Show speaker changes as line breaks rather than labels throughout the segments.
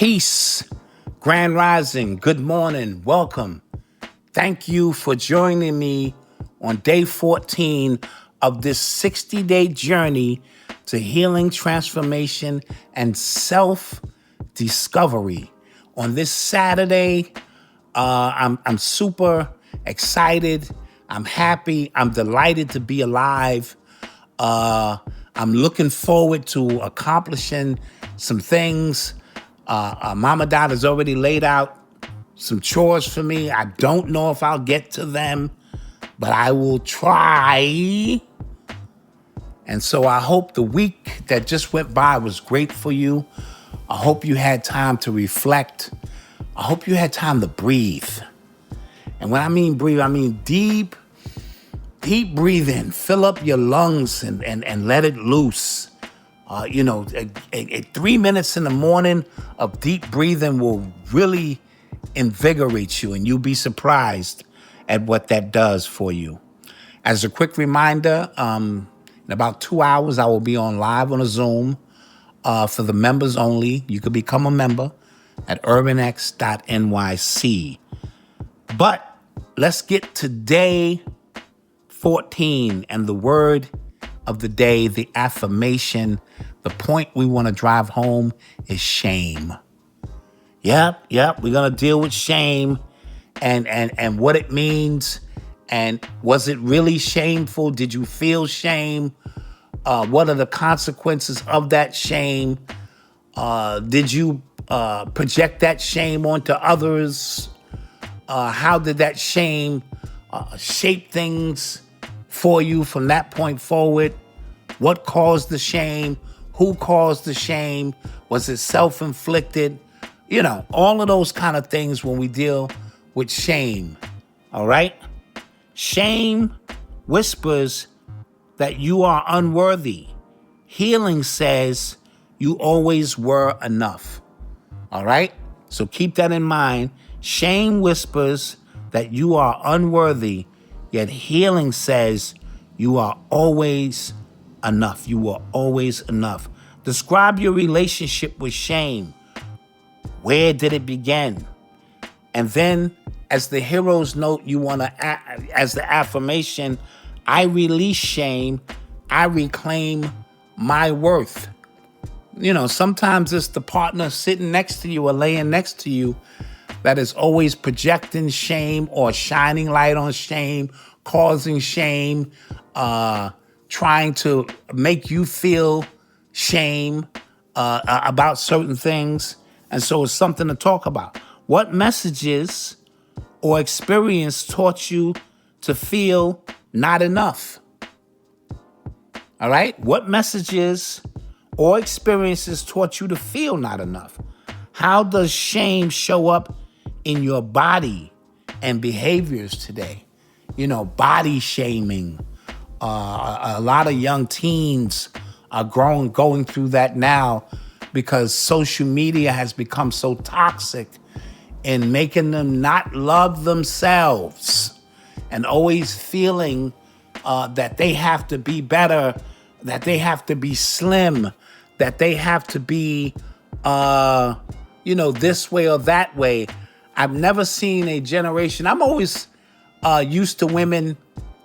Peace, Grand Rising, good morning, welcome. Thank you for joining me on day 14 of this 60-day journey to healing, transformation, and self-discovery. On this Saturday, I'm super excited. I'm happy. I'm delighted to be alive. I'm looking forward to accomplishing some things. Mama Dot has already laid out some chores for me. I don't know if I'll get to them, but I will try. And so I hope the week that just went by was great for you. I hope you had time to reflect. I hope you had time to breathe. And when I mean breathe, I mean deep breathing. Fill up your lungs and let it loose. 3 minutes in the morning of deep breathing will really invigorate you, and you'll be surprised at what that does for you. As a quick reminder, in about 2 hours, I will be on live on a Zoom for the members only. You could become a member at urbanx.nyc. But let's get to day 14 and the word of the day, the affirmation. The point we want to drive home is shame. Yep. We're going to deal with shame and what it means. And was it really shameful? Did you feel shame? What are the consequences of that shame? Did you project that shame onto others? How did that shame shape things for you from that point forward? What caused the shame? Who caused the shame? Was it self-inflicted? All of those kind of things when we deal with shame, all right? Shame whispers that you are unworthy. Healing says you always were enough, all right? So keep that in mind. Shame whispers that you are unworthy, yet healing says you are always enough. You are always enough. Describe your relationship with shame. Where did it begin? And then, as the hero's note, you want to, as the affirmation, I release shame. I reclaim my worth. Sometimes it's the partner sitting next to you or laying next to you that is always projecting shame or shining light on shame, causing shame, trying to make you feel shame about certain things. And so it's something to talk about. What messages or experience taught you to feel not enough? All right? What messages or experiences taught you to feel not enough? How does shame show up in your body and behaviors today? Body shaming. A lot of young teens are going through that now because social media has become so toxic in making them not love themselves and always feeling that they have to be better, that they have to be slim, that they have to be, this way or that way. I've never seen a generation. I'm always used to women,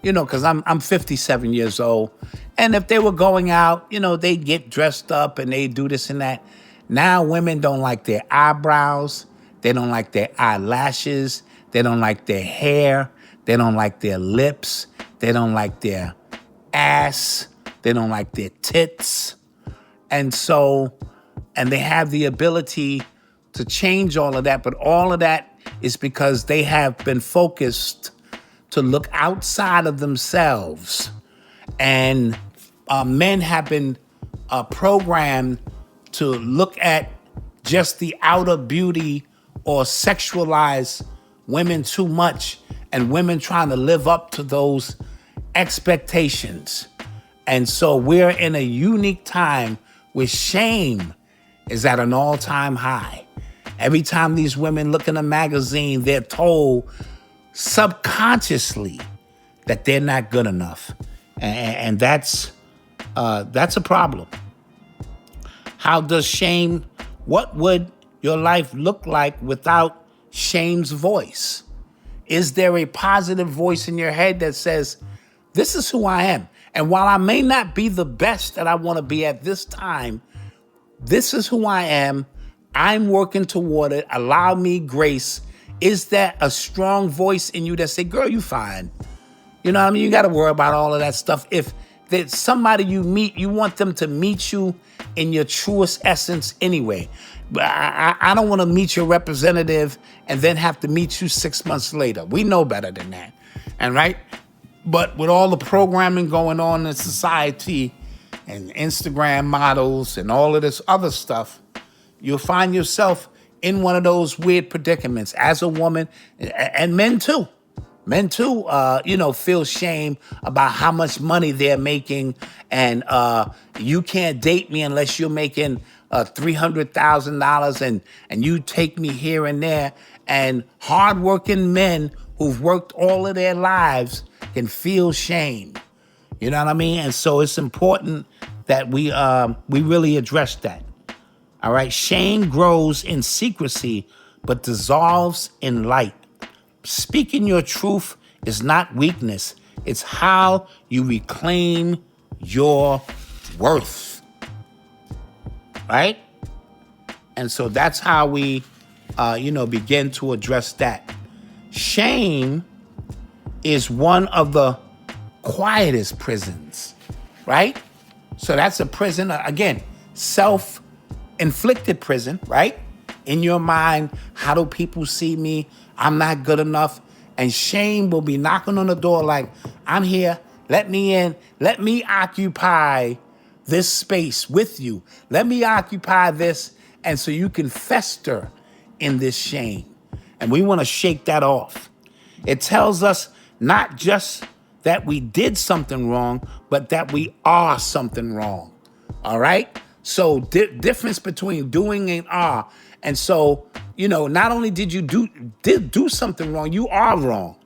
because I'm 57 years old. And if they were going out, they'd get dressed up and they do this and that. Now women don't like their eyebrows. They don't like their eyelashes. They don't like their hair. They don't like their lips. They don't like their ass. They don't like their tits. And they have the ability to change all of that. But all of that is because they have been focused to look outside of themselves. And men have been programmed to look at just the outer beauty or sexualize women too much, and women trying to live up to those expectations. And so we're in a unique time where shame is at an all-time high. Every time these women look in a magazine, they're told subconsciously that they're not good enough. And that's a problem. How does shame, what would your life look like without shame's voice? Is there a positive voice in your head that says, this is who I am? And while I may not be the best that I want to be at this time, this is who I am. I'm working toward it. Allow me grace. Is that a strong voice in you that say, girl, you fine? You know what I mean? You got to worry about all of that stuff. If there's somebody you meet, you want them to meet you in your truest essence anyway. But I don't want to meet your representative and then have to meet you 6 months later. We know better than that. And right? But with all the programming going on in society and Instagram models and all of this other stuff, you'll find yourself in one of those weird predicaments as a woman, and men too. Men too, feel shame about how much money they're making, and you can't date me unless you're making $300,000, and you take me here and there. And hardworking men who've worked all of their lives can feel shame. You know what I mean? And so it's important that we really address that. All right. Shame grows in secrecy, but dissolves in light. Speaking your truth is not weakness. It's how you reclaim your worth. Right? And so that's how we, begin to address that. Shame is one of the quietest prisons, right? So that's a prison, again, self-inflicted prison, right? In your mind, how do people see me? I'm not good enough. And shame will be knocking on the door like, I'm here, let me in, let me occupy this space with you. Let me occupy this, and so you can fester in this shame. And we want to shake that off. It tells us not just that we did something wrong, but that we are something wrong. All right? So difference between doing and are. And so, not only did you do something wrong, you are wrong.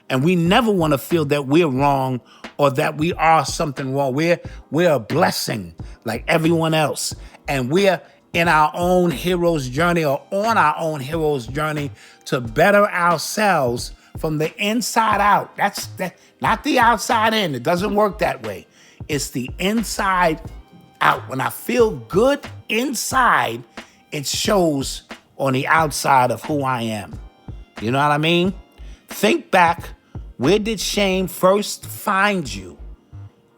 And we never want to feel that we're wrong or that we are something wrong. We're a blessing like everyone else. And we're in our own hero's journey or on our own hero's journey to better ourselves from the inside out. That's not the outside in. It doesn't work that way. It's the inside out. When I feel good inside, it shows on the outside of who I am. You know what I mean? Think back. Where did shame first find you?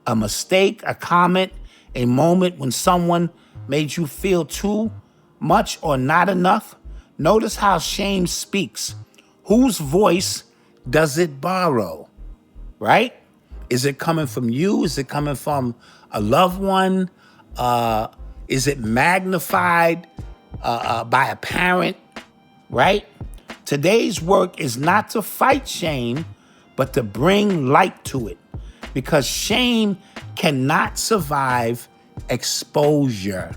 A mistake, a comment, a moment when someone made you feel too much or not enough? Notice how shame speaks. Whose voice does it borrow? Right? Is it coming from you? Is it coming from a loved one? Is it magnified by a parent? Right? Today's work is not to fight shame, but to bring light to it. Because shame cannot survive exposure.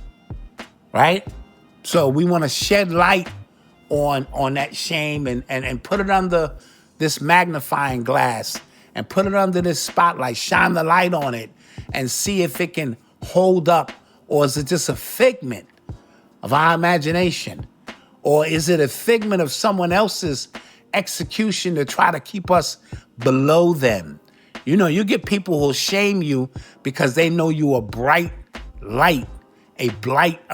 Right? So we want to shed light on that shame and put it under this magnifying glass and put it under this spotlight, shine the light on it and see if it can hold up, or is it just a figment of our imagination? Or is it a figment of someone else's execution to try to keep us below them? You get people who'll shame you because they know you a bright light, a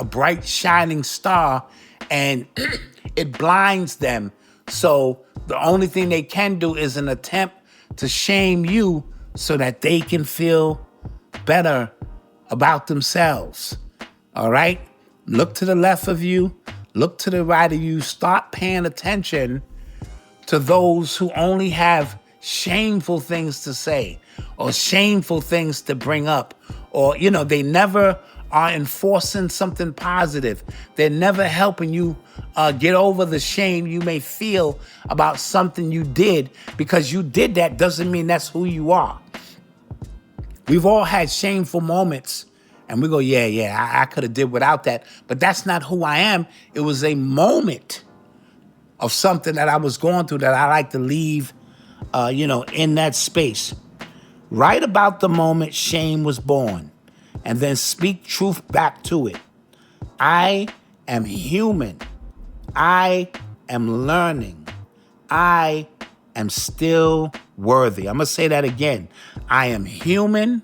bright shining star, and it blinds them. So the only thing they can do is an attempt to shame you so that they can feel better about themselves. All right? Look to the left of you. Look to the right of you. Start paying attention to those who only have shameful things to say or shameful things to bring up. Or, they never are enforcing something positive. They're never helping you get over the shame you may feel about something you did. Because you did that doesn't mean that's who you are. We've all had shameful moments and we go, I could have did without that. But that's not who I am. It was a moment of something that I was going through that I like to leave, in that space. Write about the moment shame was born and then speak truth back to it. I am human. I am learning. I am still worthy. I'm going to say that again. I am human.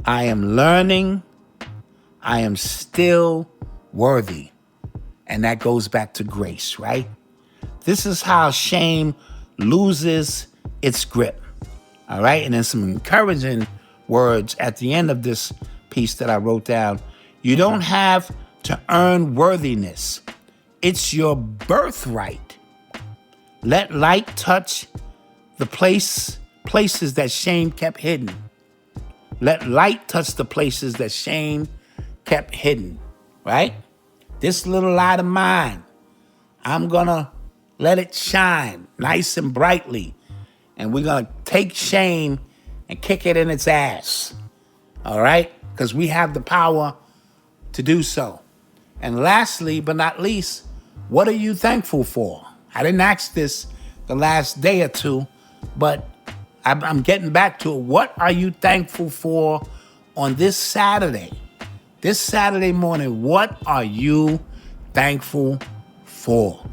I am learning. I am still worthy. And that goes back to grace, right? This is how shame loses its grip. All right. And then some encouraging words at the end of this piece that I wrote down. You don't have to earn worthiness. It's your birthright. Let light touch the places that shame kept hidden. Let light touch the places that shame kept hidden, right? This little light of mine, I'm gonna let it shine nice and brightly. And we're gonna take shame and kick it in its ass, all right? Because we have the power to do so. And lastly, but not least, what are you thankful for? I didn't ask this the last day or two, but I'm getting back to it. What are you thankful for on this Saturday? This Saturday morning, what are you thankful for?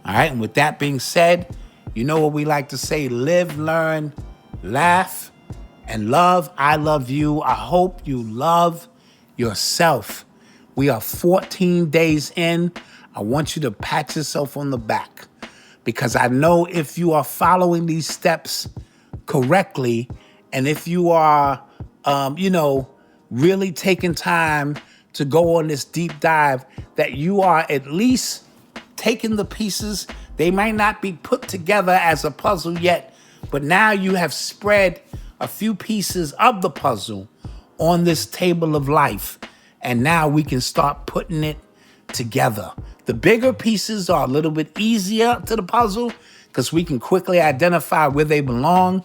All right, and with that being said, you know what we like to say, live, learn, laugh, and love. I love you. I hope you love yourself. We are 14 days in. I want you to pat yourself on the back because I know if you are following these steps correctly and if you are, really taking time to go on this deep dive, that you are at least taking the pieces. They might not be put together as a puzzle yet, but now you have spread a few pieces of the puzzle on this table of life. And now we can start putting it together. The bigger pieces are a little bit easier to the puzzle because we can quickly identify where they belong.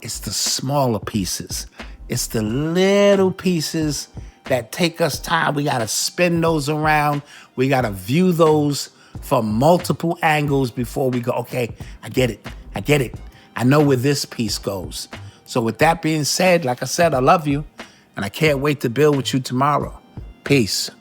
It's the smaller pieces. It's the little pieces that take us time. We got to spin those around. We got to view those from multiple angles before we go, okay, I get it. I know where this piece goes. So with that being said, like I said, I love you and I can't wait to build with you tomorrow. Peace.